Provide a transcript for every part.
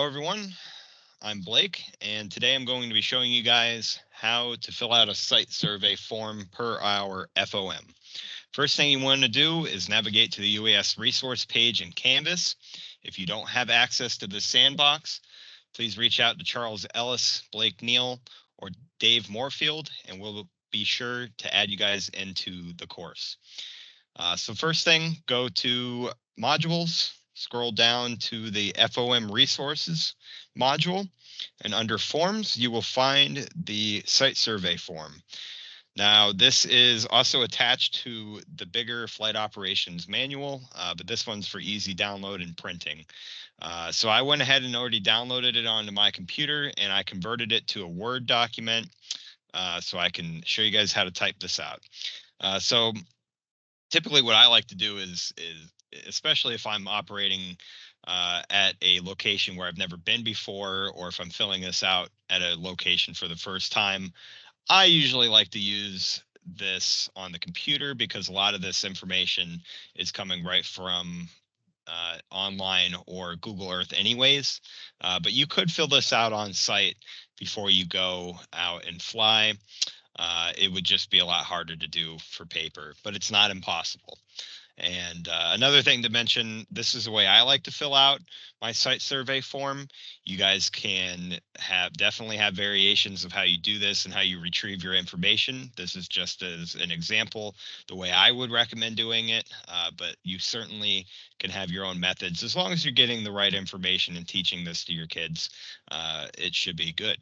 everyone. I'm Blake, and today I'm going to be showing you guys how to fill out a site survey form per our FOM. First thing you want to do is navigate to the UAS resource page in Canvas. If you don't have access to the sandbox, please reach out to Charles Ellis, Blake Neal, or Dave Moorfield, and we'll be sure to add you guys into the course. So first thing, go to modules, scroll down to the FOM resources module, and under forms, you will find the site survey form. Now, this is also attached to the bigger flight operations manual, but this one's for easy download and printing. So I went ahead and already downloaded it onto my computer, and I converted it to a Word document so I can show you guys how to type this out. So typically what I like to do is especially if I'm operating at a location where I've never been before, or if I'm filling this out at a location for the first time, I usually like to use this on the computer because a lot of this information is coming right from online or Google Earth anyways. But you could fill this out on site before you go out and fly. It would just be a lot harder to do for paper, but it's not impossible. And another thing to mention, this is the way I like to fill out my site survey form. You guys can definitely have variations of how you do this and how you retrieve your information. This is just as an example, the way I would recommend doing it, but you certainly can have your own methods. As long as you're getting the right information and teaching this to your kids, it should be good.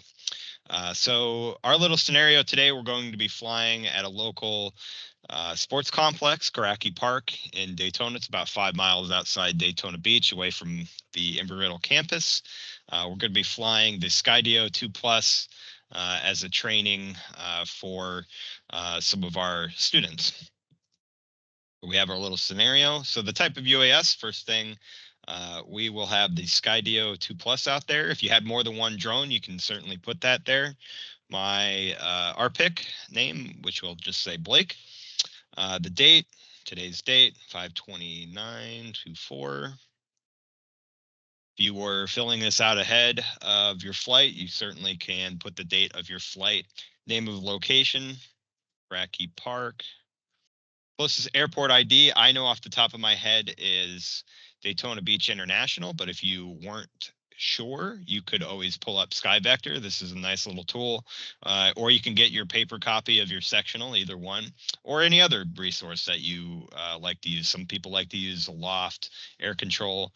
So our little scenario today, we're going to be flying at a local sports complex, Karaki Park in Daytona. It's about 5 miles outside Daytona Beach, away from the Embry-Riddle campus. We're going to be flying the Skydio 2 Plus as a training for some of our students. We have our little scenario. So the type of UAS, first thing, we will have the Skydio 2 Plus out there. If you had more than one drone, you can certainly put that there. My RPIC name, which will just say Blake. The date, today's date, 5/29/24. If you were filling this out ahead of your flight, you certainly can put the date of your flight, name of location, Karaki Park. Closest airport ID, I know off the top of my head, is Daytona Beach International, but if you weren't sure, you could always pull up SkyVector. This is a nice little tool, or you can get your paper copy of your sectional, either one, or any other resource that you like to use. Some people like to use Aloft Air Control,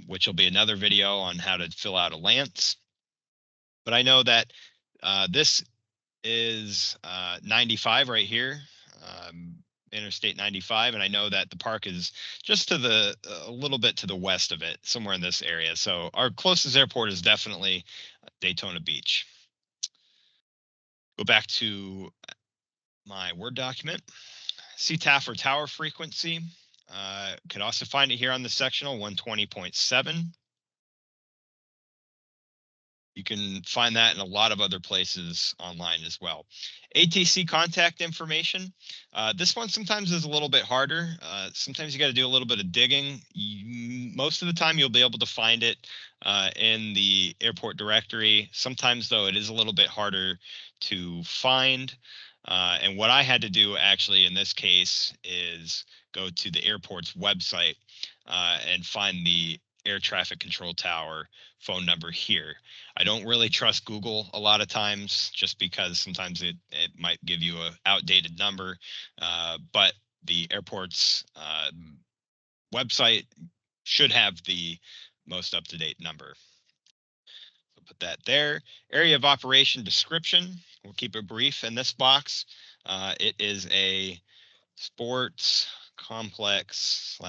which will be another video on how to fill out a Lance. But I know that this is 95 right here. Interstate 95, and I know that the park is just to the a little bit to the west of it, somewhere in this area. So our closest airport is definitely Daytona Beach. Go back to my Word document. CTAF or tower frequency. Could also find it here on the sectional 120.7. You can find that in a lot of other places online as well. ATC contact information. This one sometimes is a little bit harder. Sometimes you got to do a little bit of digging. Most of the time you'll be able to find it in the airport directory. Sometimes though it is a little bit harder to find. And what I had to do actually in this case is go to the airport's website and find the air traffic control tower phone number here. I don't really trust Google a lot of times just because sometimes it might give you an outdated number, but the airport's website should have the most up-to-date number. So put that there. Area of operation description. We'll keep it brief in this box. It is a sports complex /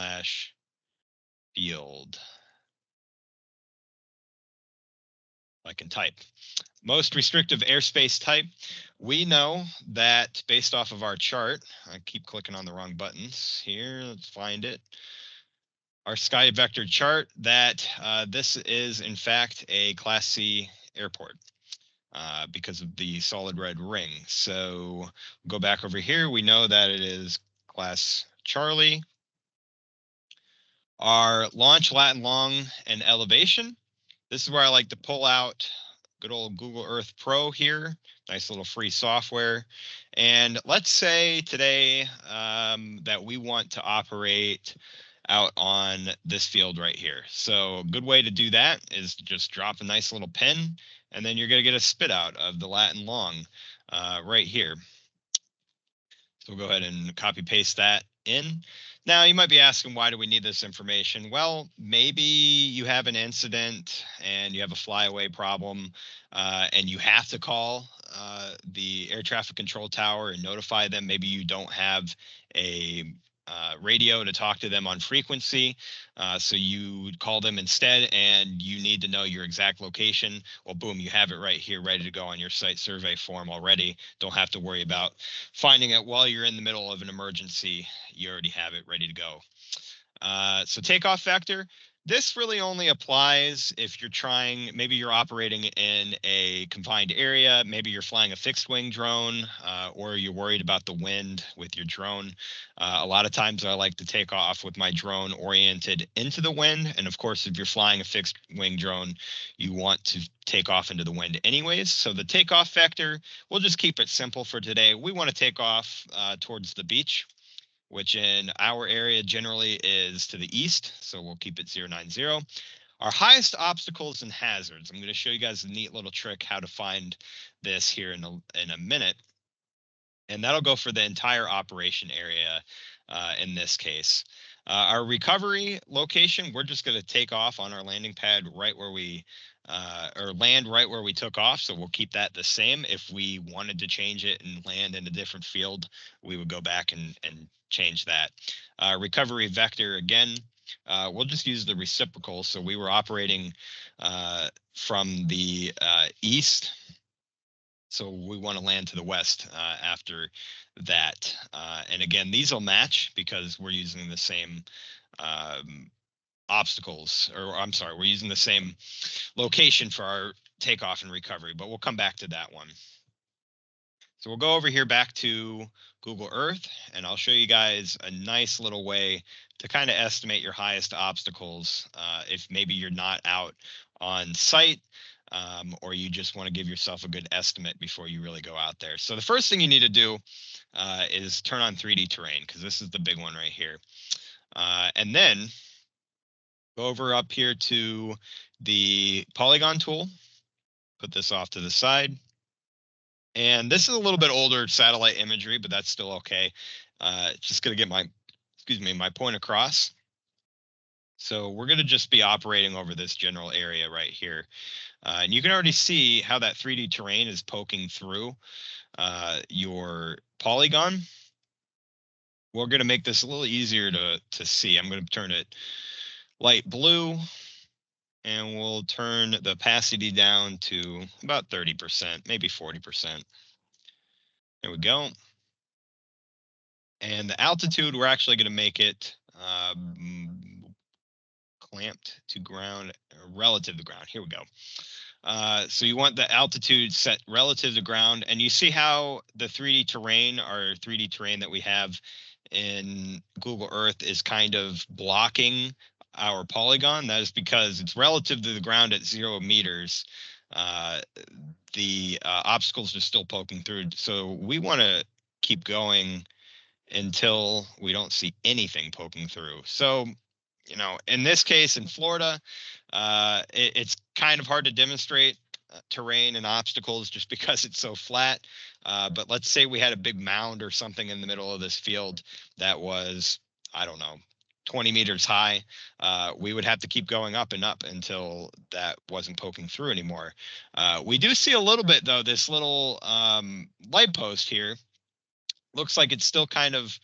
field. I can type. Most restrictive airspace type. We know that based off of our chart, I keep clicking on the wrong buttons here. Let's find it. Our SkyVector chart, that this is in fact a Class C airport because of the solid red ring. So go back over here. We know that it is Class Charlie. Our launch, Latin long, and elevation. This is where I like to pull out good old Google Earth Pro here. Nice little free software. And let's say today that we want to operate out on this field right here. So a good way to do that is to just drop a nice little pin, and then you're going to get a spit out of the Latin long right here. So we'll go ahead and copy paste that in. Now you might be asking, why do we need this information? Well, maybe you have an incident and you have a flyaway problem, and you have to call the air traffic control tower and notify them. Maybe you don't have a radio to talk to them on frequency, so you call them instead, and you need to know your exact location. Well, boom, you have it right here, ready to go on your site survey form already. Don't have to worry about finding it while you're in the middle of an emergency. You already have it ready to go. So takeoff vector, this really only applies if you're trying, maybe you're operating in a confined area, maybe you're flying a fixed wing drone, or you're worried about the wind with your drone. A lot of times I like to take off with my drone oriented into the wind. And of course, if you're flying a fixed wing drone, you want to take off into the wind anyways. So the takeoff vector, we'll just keep it simple for today. We want to take off towards the beach, which in our area generally is to the east. So we'll keep it 090. Our highest obstacles and hazards. I'm going to show you guys a neat little trick how to find this here in a minute. And that'll go for the entire operation area in this case. Our recovery location, we're just going to take off on our landing pad right where we or land right where we took off. So we'll keep that the same. If we wanted to change it and land in a different field, we would go back and change that. Recovery vector, again, we'll just use the reciprocal. So we were operating from the east. So we want to land to the west after that. And again, these will match because we're using the same obstacles, or I'm sorry, we're using the same location for our takeoff and recovery, but we'll come back to that one. So we'll go over here back to Google Earth, and I'll show you guys a nice little way to kind of estimate your highest obstacles if maybe you're not out on site, or you just want to give yourself a good estimate before you really go out there. So the first thing you need to do is turn on 3D terrain, because this is the big one right here. And then go over up here to the polygon tool, put this off to the side. And this is a little bit older satellite imagery, but that's still okay. Just going to get my point across. So we're going to just be operating over this general area right here. And you can already see how that 3D terrain is poking through your polygon. We're going to make this a little easier to see. I'm going to turn it light blue, and we'll turn the opacity down to about 30%, maybe 40%. There we go. And the altitude, we're actually going to make it clamped to ground, relative to ground. Here we go. So you want the altitude set relative to ground, and you see how the 3D terrain, our 3D terrain that we have in Google Earth, is kind of blocking our polygon. That is because it's relative to the ground at 0 meters. The obstacles are still poking through. So we want to keep going until we don't see anything poking through. So, you know, in this case, in Florida, it's kind of hard to demonstrate terrain and obstacles just because it's so flat. But let's say we had a big mound or something in the middle of this field that was, I don't know, 20 meters high. We would have to keep going up and up until that wasn't poking through anymore. We do see a little bit, though. This little light post here looks like it's still kind of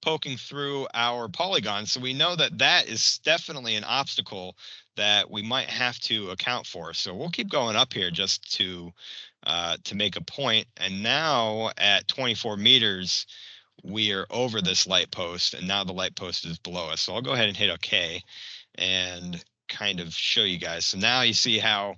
poking through our polygon. So we know that that is definitely an obstacle that we might have to account for. So we'll keep going up here just to make a point. And now at 24 meters, we are over this light post, and now the light post is below us. So I'll go ahead and hit OK and kind of show you guys. So now you see how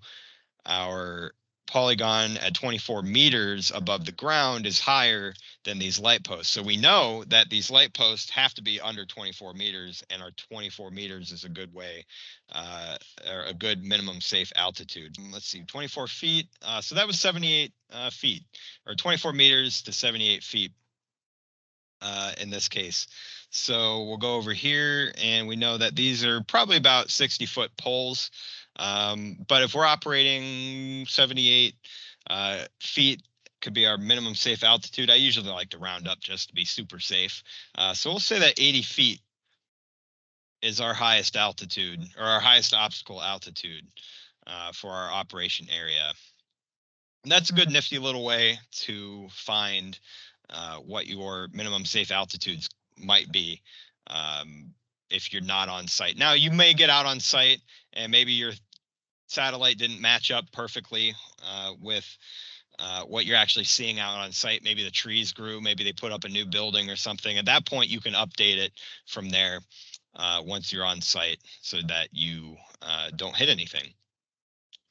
our polygon at 24 meters above the ground is higher than these light posts. So we know that these light posts have to be under 24 meters, and our 24 meters is a good way, or a good minimum safe altitude. Let's see, 24 feet. So that was 78 feet, or 24 meters to 78 feet in this case. So we'll go over here, and we know that these are probably about 60-foot poles. But if we're operating 78 feet, could be our minimum safe altitude. I usually like to round up just to be super safe. So we'll say that 80 feet is our highest altitude, or our highest obstacle altitude for our operation area. And that's a good nifty little way to find what your minimum safe altitudes might be if you're not on site. Now, you may get out on site and maybe your satellite didn't match up perfectly with what you're actually seeing out on site. Maybe the trees grew, maybe they put up a new building or something. At that point, you can update it from there once you're on site so that you don't hit anything.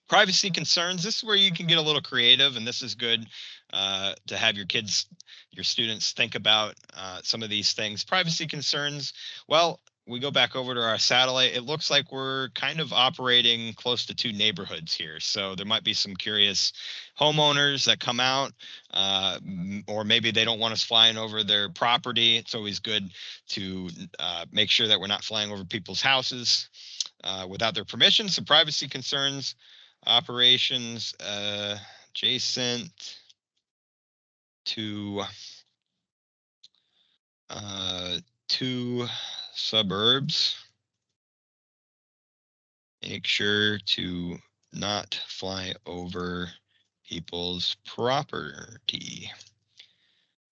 Privacy concerns, this is where you can get a little creative, and this is good to have your kids, your students think about some of these things. Privacy concerns, well, we go back over to our satellite. It looks like we're kind of operating close to two neighborhoods here. So there might be some curious homeowners that come out, or maybe they don't want us flying over their property. It's always good to make sure that we're not flying over people's houses without their permission. So privacy concerns. Operations adjacent to two suburbs. Make sure to not fly over people's property.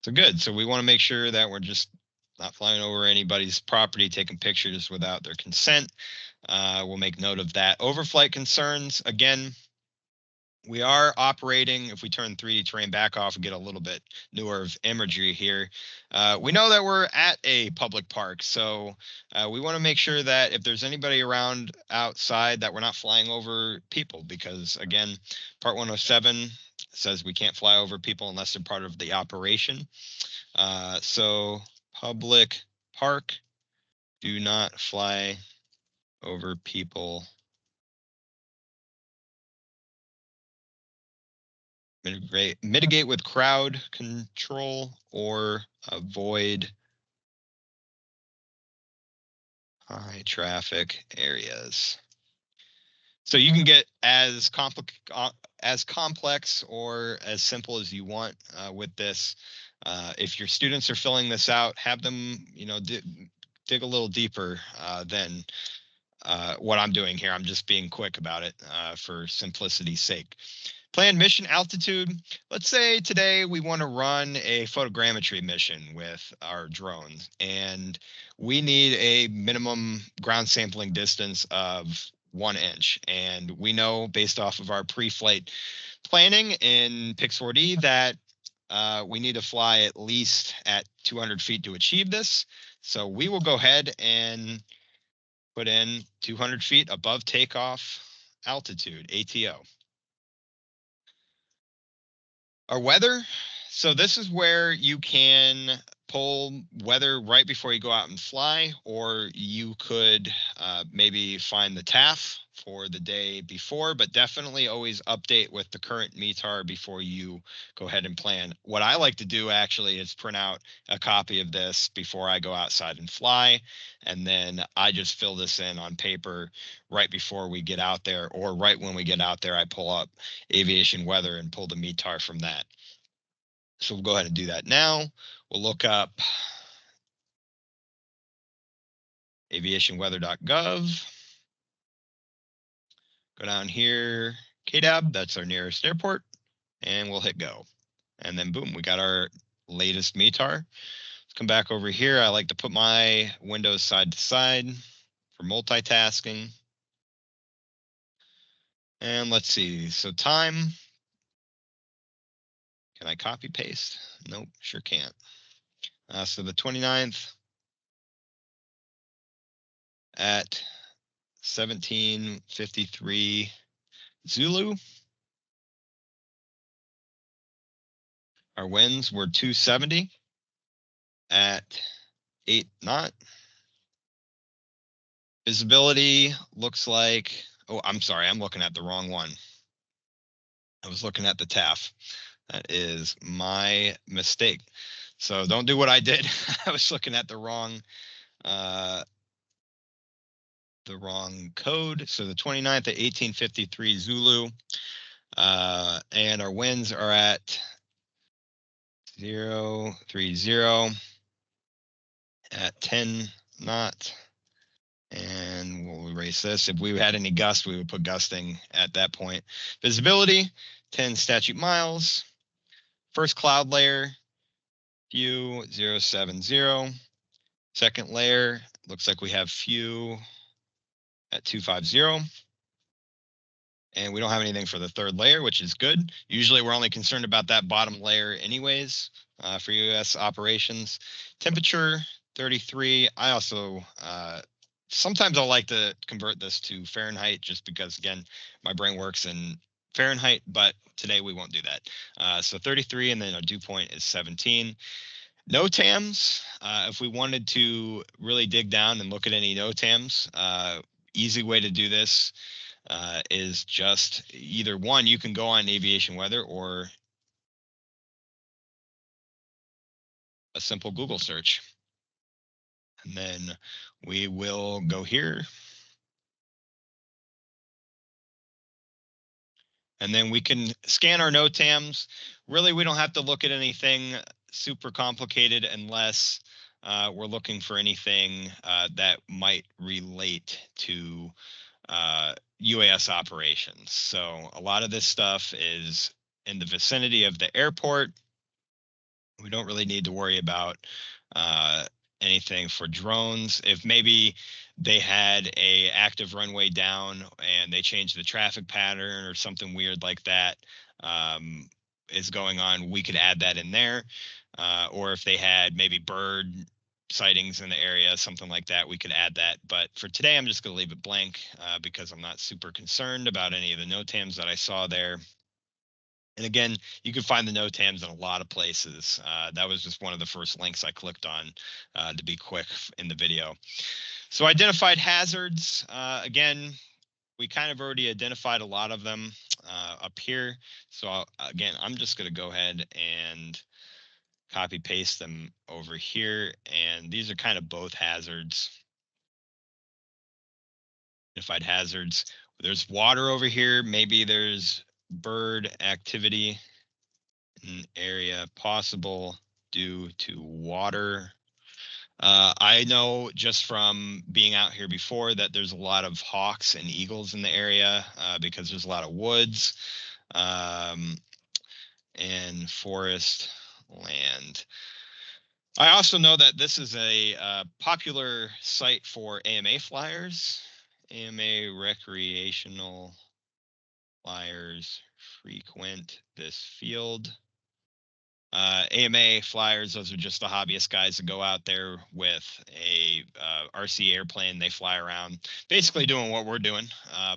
So good. So we want to make sure that we're just not flying over anybody's property, taking pictures without their consent. We'll make note of that. Overflight concerns, again, we are operating, if we turn 3D terrain back off and get a little bit newer of imagery here, we know that we're at a public park. So we want to make sure that if there's anybody around outside that we're not flying over people, because again, Part 107 says we can't fly over people unless they're part of the operation. So public park, do not fly over people. Mitigate with crowd control or avoid high traffic areas. So you can get as complex or as simple as you want with this. If your students are filling this out, have them, dig a little deeper than what I'm doing here. I'm just being quick about it for simplicity's sake. Planned mission altitude. Let's say today we want to run a photogrammetry mission with our drones, and we need a minimum ground sampling distance of 1 inch. And we know based off of our pre-flight planning in Pix4D that we need to fly at least at 200 feet to achieve this. So we will go ahead and put in 200 feet above takeoff altitude, ATO. Our weather. So this is where you can pull weather right before you go out and fly, or you could maybe find the TAF for the day before, but definitely always update with the current METAR before you go ahead and plan. What I like to do actually is print out a copy of this before I go outside and fly, and then I just fill this in on paper right before we get out there, or right when we get out there, I pull up aviation weather and pull the METAR from that. So we'll go ahead and do that now. We'll look up aviationweather.gov. Go down here, KDAB, that's our nearest airport, and we'll hit go. And then boom, we got our latest METAR. Let's come back over here. I like to put my windows side to side for multitasking. And let's see, so time. Can I copy paste? Nope, sure can't. So the 29th at 17:53 Zulu. Our winds were 270 at 8 knot. Visibility looks like, oh, I'm sorry, I'm looking at the wrong one. I was looking at the TAF. That is my mistake. So don't do what I did. I was looking at the wrong code. So the 29th at 1853 Zulu. And our winds are at 030 at 10 knot. And we'll erase this. If we had any gust, we would put gusting at that point. Visibility, 10 statute miles. First cloud layer, few 070. Second layer, looks like we have few at 250. And we don't have anything for the third layer, which is good. Usually we're only concerned about that bottom layer anyways for US operations. Temperature, 33. I also, sometimes I'll like to convert this to Fahrenheit just because, again, my brain works in Fahrenheit, but today we won't do that. So 33, and then our dew point is 17. NOTAMs, if we wanted to really dig down and look at any NOTAMs, easy way to do this is just either one, you can go on aviation weather, or a simple Google search. And then we will go here. And then we can scan our NOTAMs. Really, we don't have to look at anything super complicated unless we're looking for anything that might relate to UAS operations. So a lot of this stuff is in the vicinity of the airport. We don't really need to worry about anything for drones. If maybe they had a active runway down and they changed the traffic pattern or something weird like that is going on, we could add that in there. Or if they had maybe bird sightings in the area, something like that, we could add that. But for today, I'm just going to leave it blank because I'm not super concerned about any of the NOTAMs that I saw there. And again, you can find the NOTAMs in a lot of places. That was just one of the first links I clicked on to be quick in the video. So identified hazards, again, we kind of already identified a lot of them up here. So again, I'm just going to go ahead and copy paste them over here. And these are kind of both hazards. Identified hazards. There's water over here. Maybe there's bird activity. An area possible due to water. I know just from being out here before that there's a lot of hawks and eagles in the area because there's a lot of woods and forest land. I also know that this is a popular site for AMA flyers. AMA recreational flyers frequent this field. AMA flyers, those are just the hobbyist guys that go out there with a RC airplane. They fly around basically doing what we're doing,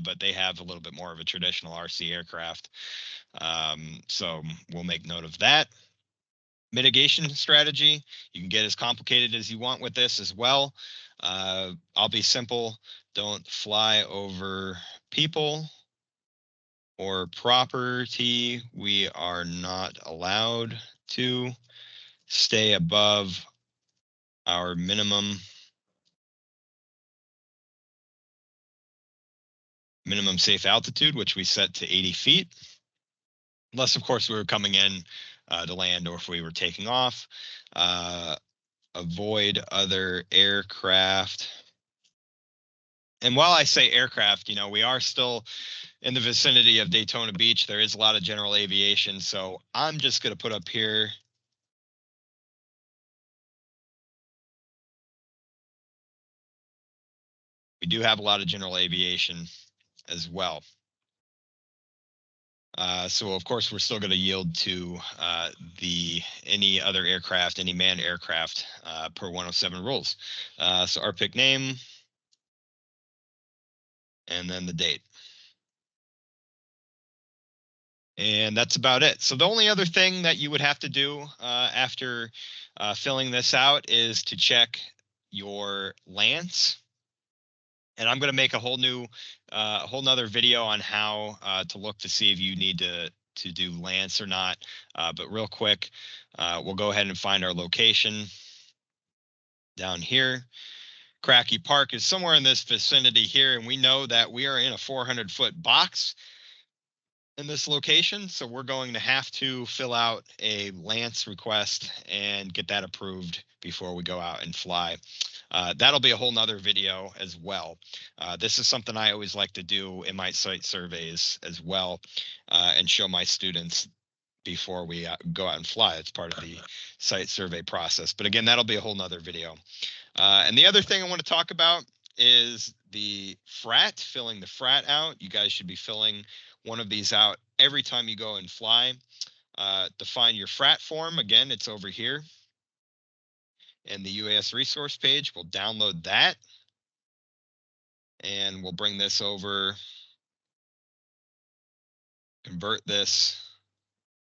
but they have a little bit more of a traditional RC aircraft. So we'll make note of that. Mitigation strategy, you can get as complicated as you want with this as well. I'll be simple. Don't fly over people or property. We are not allowed to stay above our minimum safe altitude, which we set to 80 feet. Unless, of course, we were coming in to land or if we were taking off. Avoid other aircraft. And while I say aircraft, we are still in the vicinity of Daytona Beach. There is a lot of general aviation. So I'm just going to put up here we do have a lot of general aviation as well. So of course we're still going to yield to any other aircraft, any manned aircraft per 107 rules. So our pick name and then the date. And that's about it. So the only other thing that you would have to do after filling this out is to check your lance. And I'm going to make a whole nother video on how to look to see if you need to do lance or not. But real quick, we'll go ahead and find our location down here. Cracky Park is somewhere in this vicinity here, and we know that we are in a 400-foot box in this location, so we're going to have to fill out a lance request and get that approved before we go out and fly. That'll be a whole nother video as well. This is something I always like to do in my site surveys as well, and show my students before we go out and fly. It's part of the site survey process. But again, that'll be a whole nother video. And the other thing I want to talk about is the FRAT, filling the FRAT out. You guys should be filling one of these out every time you go and fly. To find your FRAT form, again, it's over here in the UAS resource page. We'll download that, and we'll bring this over, convert this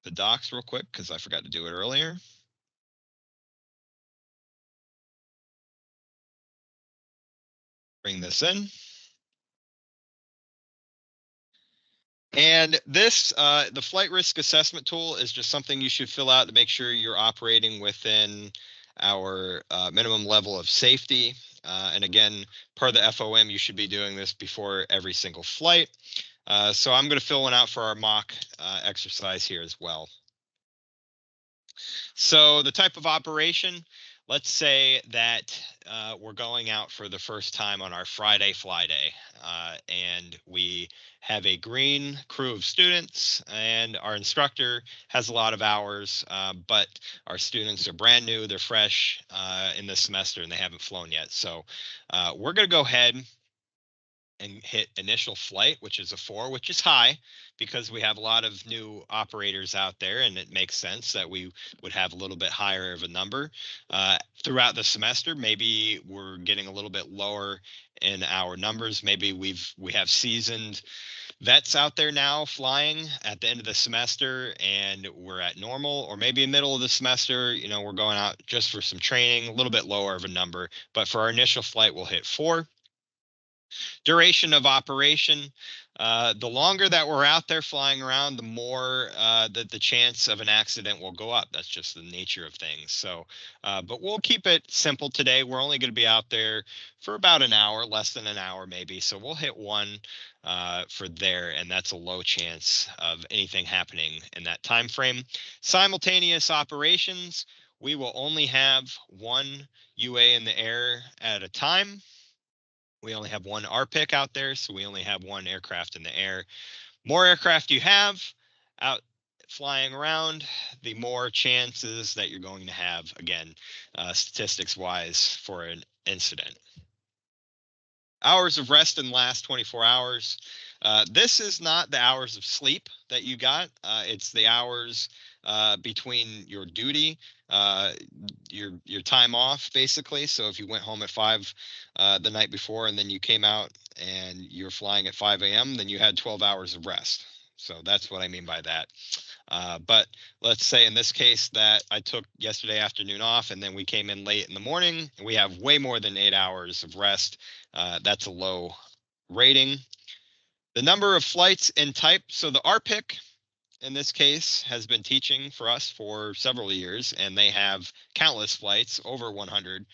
to docs real quick because I forgot to do it earlier. Bring this in. And this, the flight risk assessment tool is just something you should fill out to make sure you're operating within our minimum level of safety. And again, per the FOM, you should be doing this before every single flight. So I'm going to fill one out for our mock exercise here as well. So the type of operation, let's say that we're going out for the first time on our Friday fly day, and we have a green crew of students, and our instructor has a lot of hours, but our students are brand new, they're fresh in this semester, and they haven't flown yet. So we're going to go ahead and hit initial flight, which is a 4, which is high because we have a lot of new operators out there, and it makes sense that we would have a little bit higher of a number. Throughout the semester, maybe we're getting a little bit lower in our numbers. Maybe we have seasoned vets out there now flying at the end of the semester and we're at normal, or maybe in the middle of the semester, you know, we're going out just for some training, a little bit lower of a number. But for our initial flight, we'll hit 4. Duration of operation, the longer that we're out there flying around, the more that the chance of an accident will go up. That's just the nature of things. So, but we'll keep it simple today. We're only going to be out there for about an hour, less than an hour maybe. So we'll hit 1 for there, and that's a low chance of anything happening in that time frame. Simultaneous operations, we will only have 1 UA in the air at a time. We only have 1 RPIC out there, so we only have 1 aircraft in the air. More aircraft you have out flying around, the more chances that you're going to have, again, statistics-wise, for an incident. Hours of rest in the last 24 hours. This is not the hours of sleep that you got. It's the hours between your duty, your time off, basically. So if you went home at 5 the night before and then you came out and you're flying at 5 a.m., then you had 12 hours of rest. So that's what I mean by that. But let's say in this case that I took yesterday afternoon off and then we came in late in the morning and we have way more than 8 hours of rest. That's a low rating. The number of flights and type. So the RPIC in this case has been teaching for us for several years, and they have countless flights, over 100.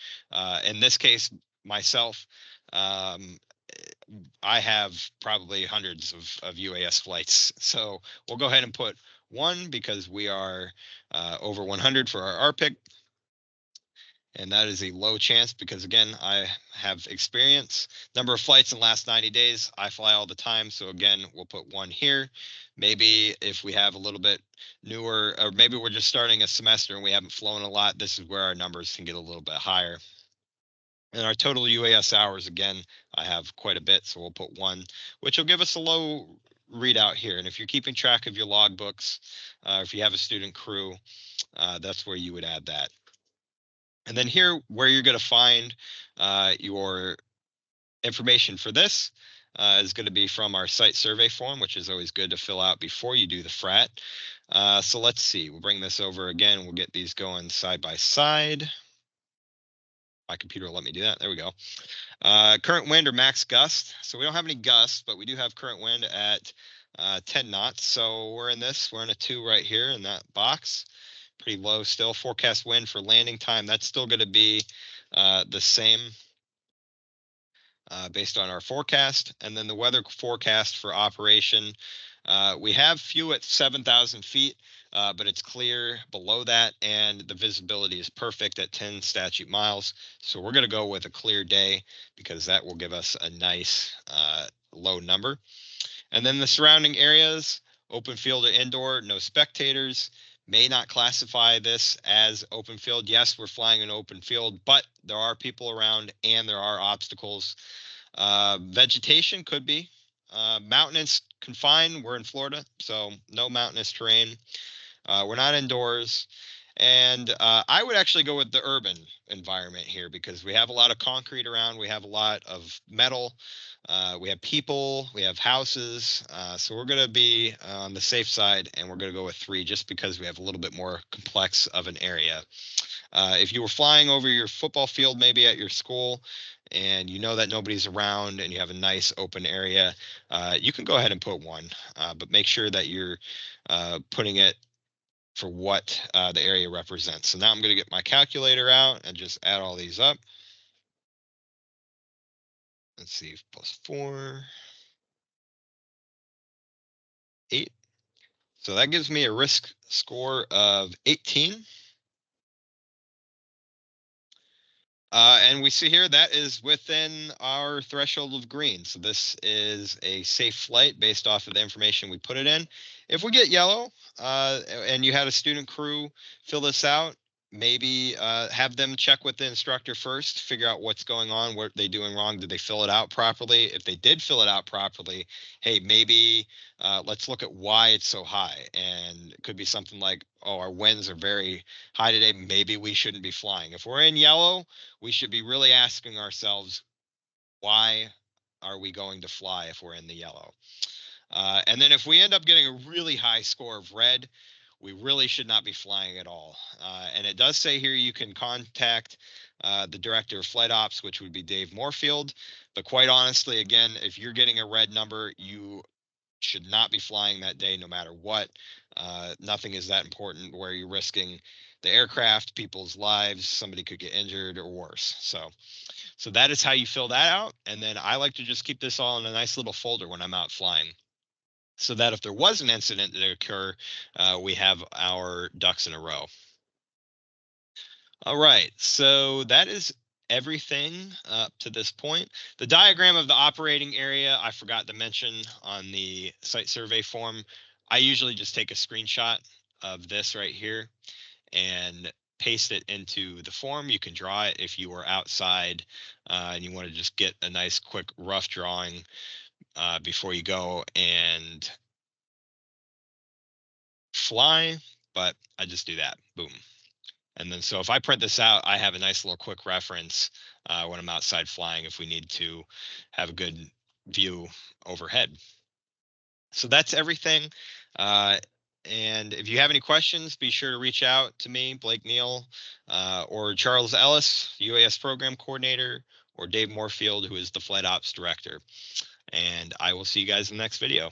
In this case, myself, I have probably hundreds of UAS flights. So we'll go ahead and put 1 because we are over 100 for our RPIC. And that is a low chance because, again, I have experience. Number of flights in the last 90 days, I fly all the time. So, again, we'll put 1 here. Maybe if we have a little bit newer, or maybe we're just starting a semester and we haven't flown a lot, this is where our numbers can get a little bit higher. And our total UAS hours, again, I have quite a bit. So we'll put 1, which will give us a low readout here. And if you're keeping track of your logbooks, if you have a student crew, that's where you would add that. And then here, where you're going to find your information for this, is going to be from our site survey form, which is always good to fill out before you do the FRAT. So let's see, we'll bring this over again. We'll get these going side by side. My computer will let me do that. There we go. Current wind or max gust. So we don't have any gusts, but we do have current wind at 10 knots. So we're in a 2 right here in that box. Pretty low still. Forecast wind for landing time, that's still going to be the same based on our forecast. And then the weather forecast for operation. We have few at 7,000 feet, but it's clear below that, and the visibility is perfect at 10 statute miles. So we're going to go with a clear day because that will give us a nice low number. And then the surrounding areas, open field or indoor, no spectators. May not classify this as open field. Yes, we're flying an open field, but there are people around and there are obstacles. Vegetation could be. Mountainous confined. We're in Florida, so no mountainous terrain. We're not indoors. And I would actually go with the urban environment here because we have a lot of concrete around. We have a lot of metal. We have people. We have houses. So we're going to be on the safe side, and we're going to go with 3 just because we have a little bit more complex of an area. If you were flying over your football field, maybe at your school, and you know that nobody's around and you have a nice open area, you can go ahead and put 1, but make sure that you're putting it for what the area represents. So now I'm going to get my calculator out and just add all these up. Let's see, +4, 8. So that gives me a risk score of 18. And we see here that is within our threshold of green. So this is a safe flight based off of the information we put it in. If we get yellow and you had a student crew fill this out, maybe have them check with the instructor first, figure out what's going on, what they doing wrong, did they fill it out properly? If they did fill it out properly, hey, maybe let's look at why it's so high. And it could be something like, oh, our winds are very high today, maybe we shouldn't be flying. If we're in yellow, we should be really asking ourselves, why are we going to fly if we're in the yellow? And then if we end up getting a really high score of red, we really should not be flying at all. And it does say here you can contact the director of flight ops, which would be Dave Moorfield. But quite honestly, again, if you're getting a red number, you should not be flying that day no matter what. Nothing is that important where you're risking the aircraft, people's lives, somebody could get injured or worse. So that is how you fill that out. And then I like to just keep this all in a nice little folder when I'm out flying, so that if there was an incident that occur, we have our ducks in a row. All right, so that is everything up to this point. The diagram of the operating area, I forgot to mention on the site survey form. I usually just take a screenshot of this right here and paste it into the form. You can draw it if you were outside and you want to just get a nice quick rough drawing before you go and fly, but I just do that, boom. And then so if I print this out, I have a nice little quick reference when I'm outside flying if we need to have a good view overhead. So that's everything. And if you have any questions, be sure to reach out to me, Blake Neal, or Charles Ellis, UAS Program Coordinator, or Dave Moorfield, who is the Flight Ops Director. And I will see you guys in the next video.